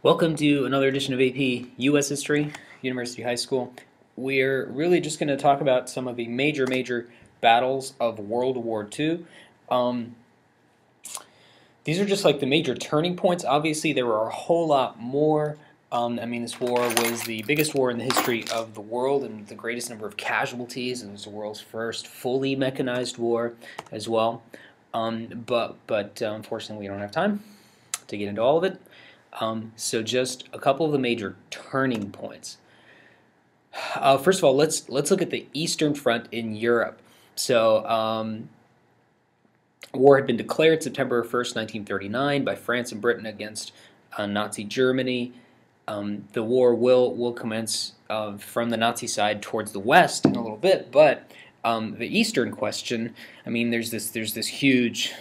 Welcome to another edition of AP U.S. History, University High School. We're really just going to talk about some of the major battles of World War II. These are just like the major turning points. Obviously, there were a whole lot more. This war was the biggest war in the history of the world and the greatest number of casualties. It was the world's first fully mechanized war as well. But unfortunately, we don't have time to get into all of it. So just a couple of the major turning points. First of all, let's look at the Eastern Front in Europe. So war had been declared September 1st, 1939 by France and Britain against Nazi Germany. The war will commence from the Nazi side towards the west in a little bit, but the Eastern question, there's this huge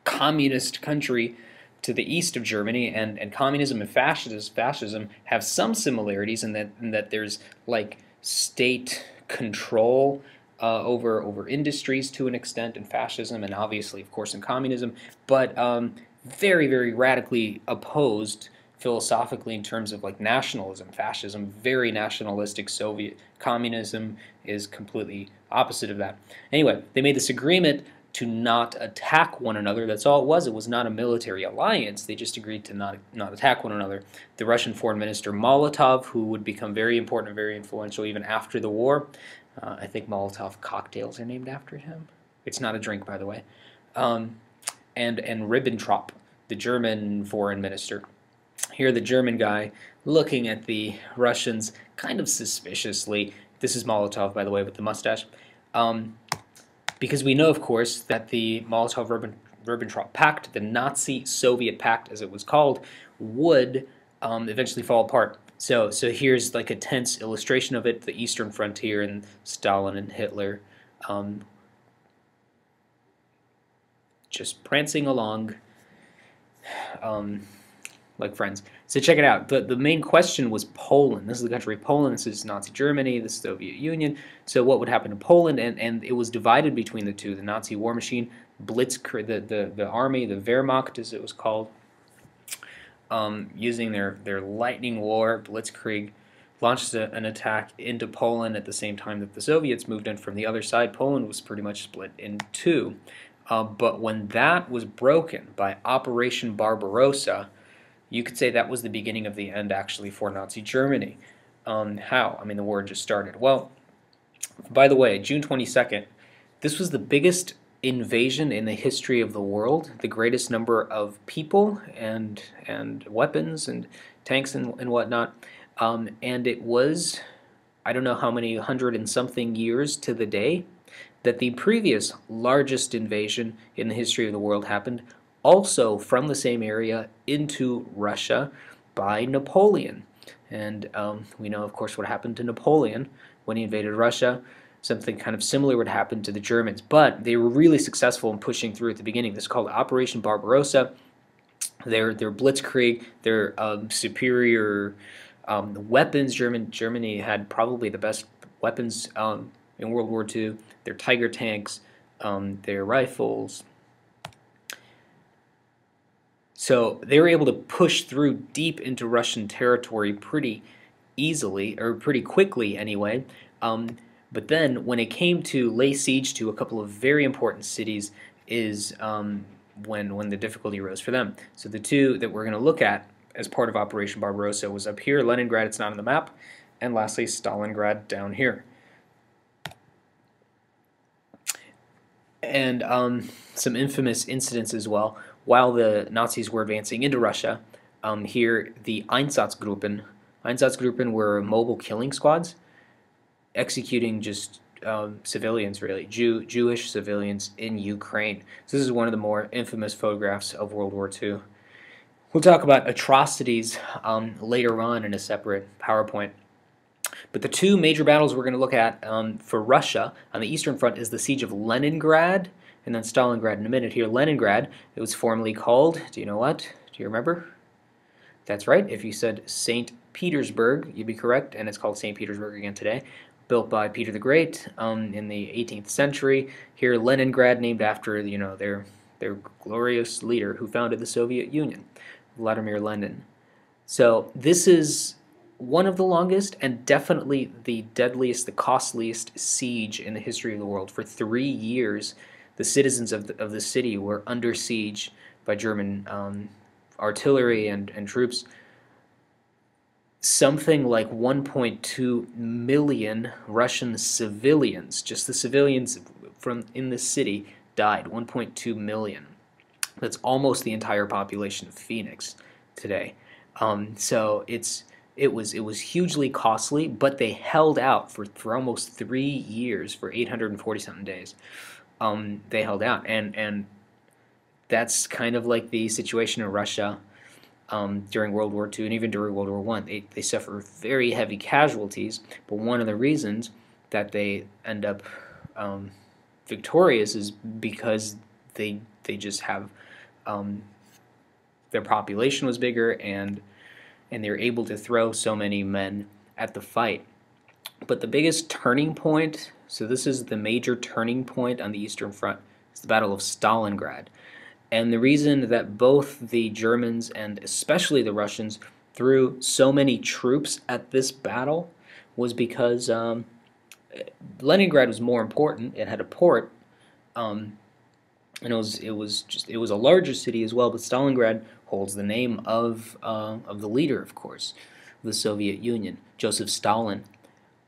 communist country to the east of Germany, and communism and fascism have some similarities in that there's like state control over industries to an extent in fascism, and obviously, of course, in communism, but very radically opposed philosophically in terms of like nationalism. Fascism, very nationalistic. Soviet communism is completely opposite of that. Anyway, they made this agreement to not attack one another. That's all it was. It was not a military alliance. They just agreed to not attack one another. The Russian foreign minister Molotov, who would become very important and very influential even after the war. I think Molotov cocktails are named after him. It's not a drink, by the way. And Ribbentrop, the German foreign minister. Here the German guy looking at the Russians kind of suspiciously. This is Molotov, by the way, with the mustache. Because we know, of course, that the Molotov-Ribbentrop Pact, the Nazi-Soviet Pact, as it was called, would eventually fall apart. So here's like a tense illustration of it: the Eastern Frontier and Stalin and Hitler just prancing along like friends. So check it out. The main question was Poland. This is the country of Poland. This is Nazi Germany, the Soviet Union. So what would happen to Poland? And it was divided between the two. The Nazi war machine, Blitzkrieg, the army, the Wehrmacht as it was called, using their lightning war, Blitzkrieg, launched an attack into Poland at the same time that the Soviets moved in from the other side. Poland was pretty much split in two. But when that was broken by Operation Barbarossa, you could say that was the beginning of the end, actually, for Nazi Germany. How? The war just started. Well, by the way, June 22nd, this was the biggest invasion in the history of the world, the greatest number of people and weapons and tanks and whatnot. And it was, I don't know how many 100-and-something years to the day that the previous largest invasion in the history of the world happened, also from the same area into Russia by Napoleon. And we know, of course, what happened to Napoleon when he invaded Russia. Something kind of similar would happen to the Germans. But they were really successful in pushing through at the beginning. This is called Operation Barbarossa. Their Blitzkrieg, their superior weapons. Germany had probably the best weapons in World War II. Their Tiger tanks, their rifles. So they were able to push through deep into Russian territory pretty easily, or pretty quickly anyway. But then when it came to lay siege to a couple of very important cities is when the difficulty arose for them. So the two that we're going to look at as part of Operation Barbarossa was up here, Leningrad, it's not on the map, and lastly Stalingrad down here. And some infamous incidents as well. While the Nazis were advancing into Russia, here the Einsatzgruppen were mobile killing squads executing just civilians, really, Jewish civilians in Ukraine. So this is one of the more infamous photographs of World War II. We'll talk about atrocities later on in a separate PowerPoint. But the two major battles we're going to look at for Russia on the Eastern Front is the Siege of Leningrad and then Stalingrad in a minute here. Leningrad, it was formerly called, do you know what? Do you remember? That's right. If you said St. Petersburg, you'd be correct, and it's called St. Petersburg again today. Built by Peter the Great in the 18th century. Here, Leningrad, named after their glorious leader who founded the Soviet Union, Vladimir Lenin. So this is one of the longest and definitely the deadliest, the costliest siege in the history of the world. For 3 years, the citizens of the city were under siege by German artillery and troops. Something like 1.2 million Russian civilians, just the civilians from in the city, died. 1.2 million. That's almost the entire population of Phoenix today. So it was hugely costly, but they held out for almost 3 years, for 840 something days. They held out, and that's kind of like the situation in Russia during World War II and even during World War I. They suffer very heavy casualties, but one of the reasons that they end up victorious is because they just have their population was bigger, and they were able to throw so many men at the fight. But the biggest turning point, so this is the major turning point on the Eastern Front, is the Battle of Stalingrad. And the reason that both the Germans and especially the Russians threw so many troops at this battle was because Leningrad was more important. It had a port, and it was a larger city as well. But Stalingrad holds the name of the leader, of course, of the Soviet Union, Joseph Stalin.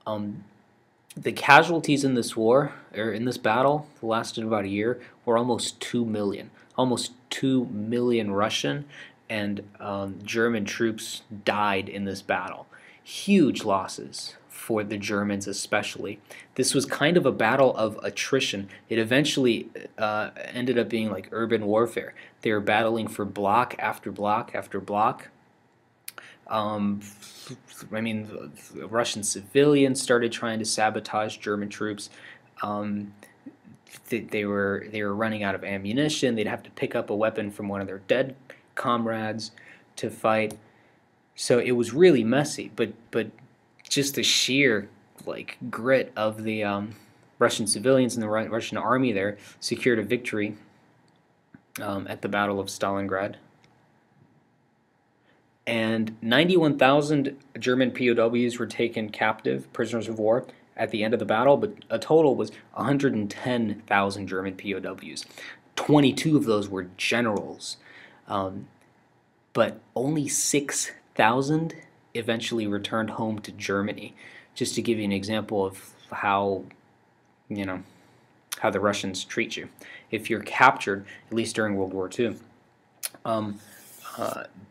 The casualties in this war, or in this battle, lasted about a year, were almost 2 million. Almost 2 million Russian and German troops died in this battle. Huge losses for the Germans especially. This was kind of a battle of attrition. It eventually ended up being like urban warfare. They were battling for block after block after block. I mean, the Russian civilians started trying to sabotage German troops. They were running out of ammunition. They'd have to pick up a weapon from one of their dead comrades to fight. So it was really messy. But just the sheer grit of the Russian civilians and the Russian army there secured a victory at the Battle of Stalingrad. And 91,000 German POWs were taken captive, prisoners of war, at the end of the battle, but a total was 110,000 German POWs. 22 of those were generals, but only 6,000 eventually returned home to Germany. Just to give you an example of how the Russians treat you if you're captured, at least during World War II.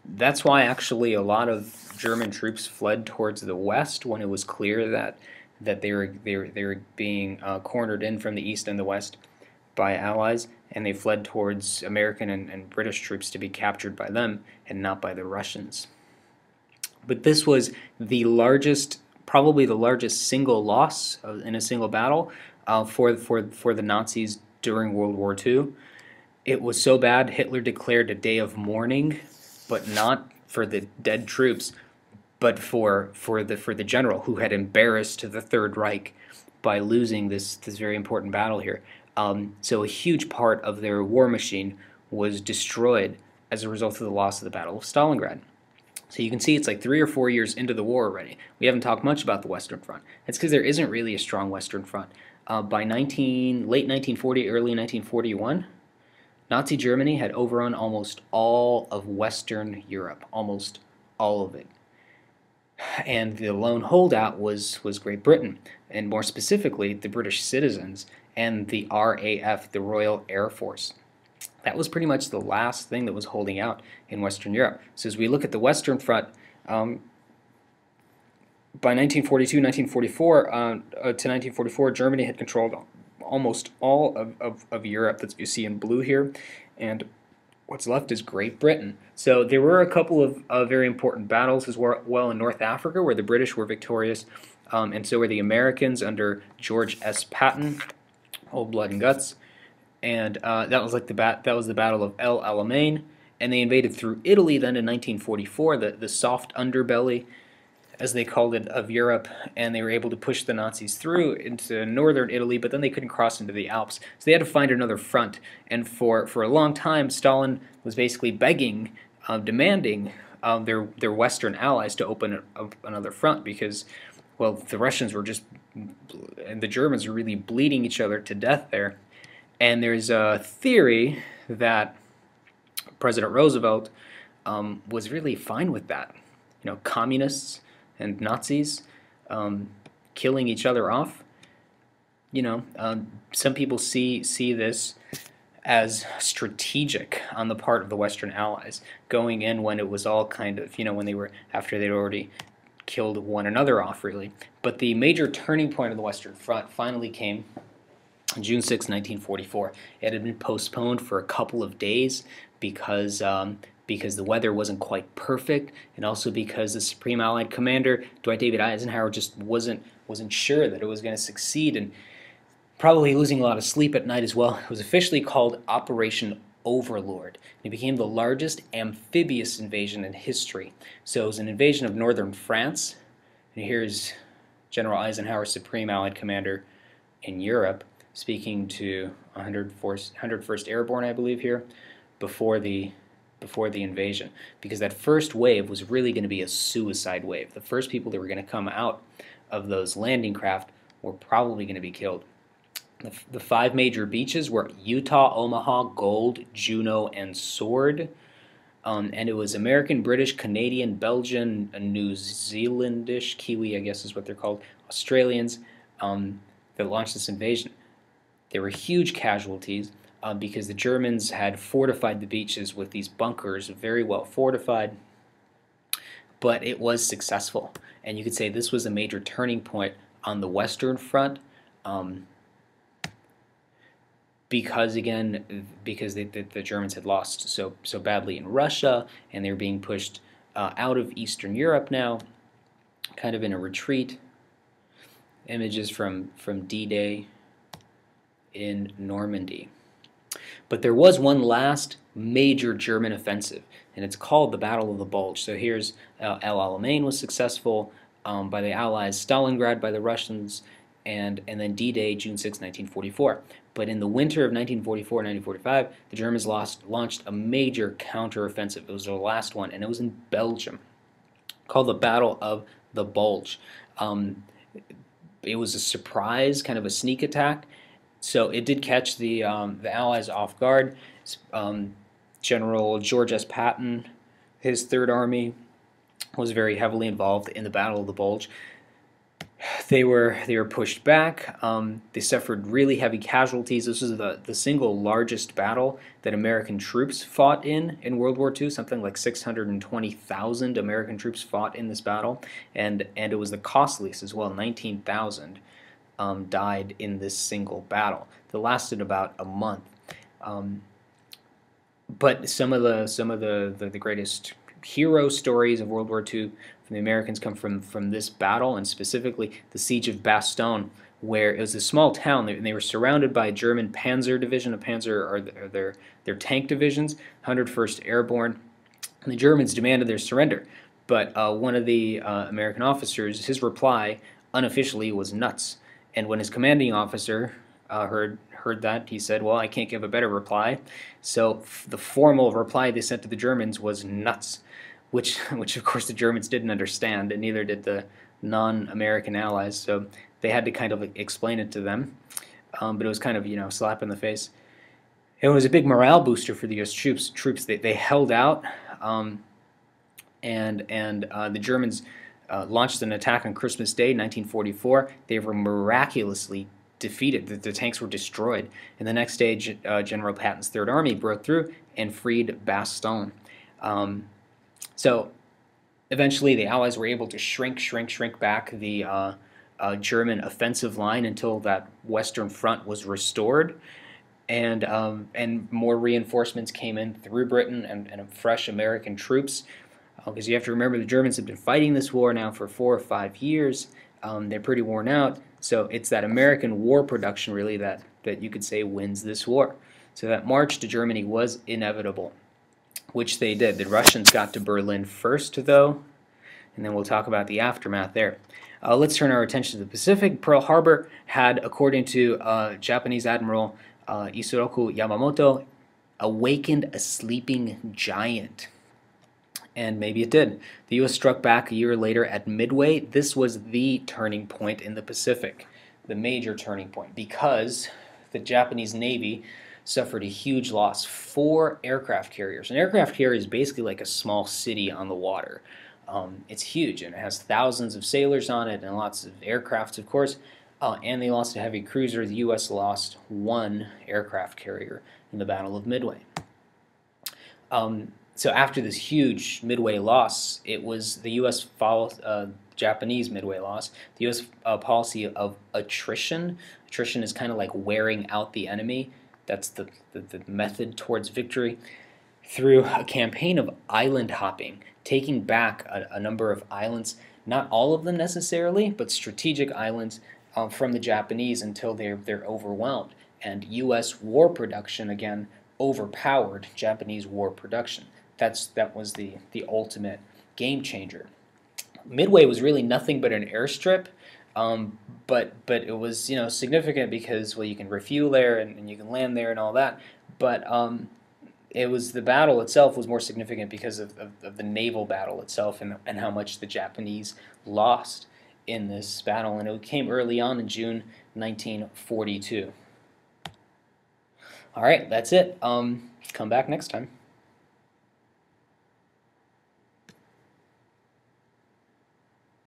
That's why actually a lot of German troops fled towards the west when it was clear that they were being cornered in from the east and the west by Allies, and they fled towards American and British troops to be captured by them and not by the Russians. But this was the largest, probably the largest single loss in a single battle for the Nazis during World War II. It was so bad, Hitler declared a day of mourning, but not for the dead troops, but for the general who had embarrassed the Third Reich by losing this very important battle here. So a huge part of their war machine was destroyed as a result of the loss of the Battle of Stalingrad. So you can see it's like 3 or 4 years into the war already. We haven't talked much about the Western Front. It's because there isn't really a strong Western Front. By late 1940, early 1941, Nazi Germany had overrun almost all of Western Europe, almost all of it. And the lone holdout was Great Britain, and more specifically, the British citizens and the RAF, the Royal Air Force. That was pretty much the last thing that was holding out in Western Europe. So as we look at the Western Front, by 1942, 1944 to 1944, Germany had controlled almost all of Europe that you see in blue here, and what's left is Great Britain. So there were a couple of very important battles as well in North Africa where the British were victorious, and so were the Americans under George S. Patton, Old Blood and Guts, and that was the Battle of El Alamein, and they invaded through Italy then in 1944, the soft underbelly, as they called it, of Europe, and they were able to push the Nazis through into northern Italy, but then they couldn't cross into the Alps. So they had to find another front, and for a long time, Stalin was basically begging, demanding their Western allies to open another front because, well, the Russians were just and the Germans were really bleeding each other to death there. And there's a theory that President Roosevelt was really fine with that. You know, communists and Nazis killing each other off. You know, some people see this as strategic on the part of the Western Allies, going in when it was all kind of, you know, when they were, after they'd already killed one another off, really. But the major turning point of the Western Front finally came on June 6, 1944. It had been postponed for a couple of days because the weather wasn't quite perfect, and also because the Supreme Allied Commander, Dwight David Eisenhower, just wasn't sure that it was going to succeed, and probably losing a lot of sleep at night as well. It was officially called Operation Overlord. It became the largest amphibious invasion in history. So it was an invasion of northern France, and here's General Eisenhower, Supreme Allied Commander in Europe, speaking to 101st Airborne, I believe, here, before the invasion, because that first wave was really going to be a suicide wave. The first people that were going to come out of those landing craft were probably going to be killed. The five major beaches were Utah, Omaha, Gold, Juneau, and Sword. And it was American, British, Canadian, Belgian, New Zealandish, Kiwi, I guess is what they're called, Australians that launched this invasion. There were huge casualties because the Germans had fortified the beaches with these bunkers, very well fortified. But it was successful. And you could say this was a major turning point on the Western Front. Because the Germans had lost so badly in Russia, and they were being pushed out of Eastern Europe now, kind of in a retreat. Images from D-Day in Normandy. But there was one last major German offensive, and it's called the Battle of the Bulge. So here's El Alamein was successful by the Allies, Stalingrad by the Russians, and then D-Day, June 6, 1944. But in the winter of 1944-1945, the Germans launched a major counteroffensive. It was their last one, and it was in Belgium, called the Battle of the Bulge. It was a surprise, kind of a sneak attack, so it did catch the Allies off guard. General George S. Patton, his Third Army, was very heavily involved in the Battle of the Bulge. They were pushed back. They suffered really heavy casualties. This was the single largest battle that American troops fought in World War II. Something like 620,000 American troops fought in this battle, and it was the costliest as well. 19,000 died in this single battle. That lasted about a month. But some of the greatest hero stories of World War II from the Americans come from this battle, and specifically the Siege of Bastogne, where it was a small town, and they were surrounded by a German Panzer division. A Panzer are their tank divisions, 101st Airborne, and the Germans demanded their surrender. But one of the American officers, his reply unofficially was nuts. And when his commanding officer heard that, he said, well, I can't give a better reply. So the formal reply they sent to the Germans was nuts, which of course the Germans didn't understand, and neither did the non-American allies. So they had to kind of explain it to them. But it was kind of, a slap in the face. It was a big morale booster for the U.S. troops. They held out, and the Germans launched an attack on Christmas Day, 1944. They were miraculously defeated. The tanks were destroyed. And the next day, General Patton's Third Army broke through and freed Bastogne. So eventually the Allies were able to shrink back the German offensive line until that Western Front was restored. And more reinforcements came in through Britain and fresh American troops. Because you have to remember the Germans have been fighting this war now for 4 or 5 years. They're pretty worn out. So it's that American war production really that you could say wins this war. So that march to Germany was inevitable, which they did. The Russians got to Berlin first, though, and then we'll talk about the aftermath there. Let's turn our attention to the Pacific. Pearl Harbor had, according to Japanese Admiral Isoroku Yamamoto, awakened a sleeping giant. And maybe it did. The U.S. struck back a year later at Midway. This was the turning point in the Pacific, the major turning point, because the Japanese Navy suffered a huge loss. 4 aircraft carriers. An aircraft carrier is basically like a small city on the water. It's huge, and it has thousands of sailors on it and lots of aircrafts, of course. And they lost a heavy cruiser. The U.S. lost 1 aircraft carrier in the Battle of Midway. So after this huge Midway loss, it was the U.S. Japanese Midway loss, the U.S. Policy of attrition. Attrition is kind of like wearing out the enemy. That's the method towards victory. Through a campaign of island hopping, taking back a number of islands, not all of them necessarily, but strategic islands from the Japanese until they're overwhelmed. And U.S. war production, again, overpowered Japanese war production. That was the ultimate game changer. Midway was really nothing but an airstrip, but it was significant because, well, you can refuel there and you can land there and all that. But it was the battle itself was more significant because of the naval battle itself and how much the Japanese lost in this battle. And it came early on in June 1942. All right, that's it. Come back next time.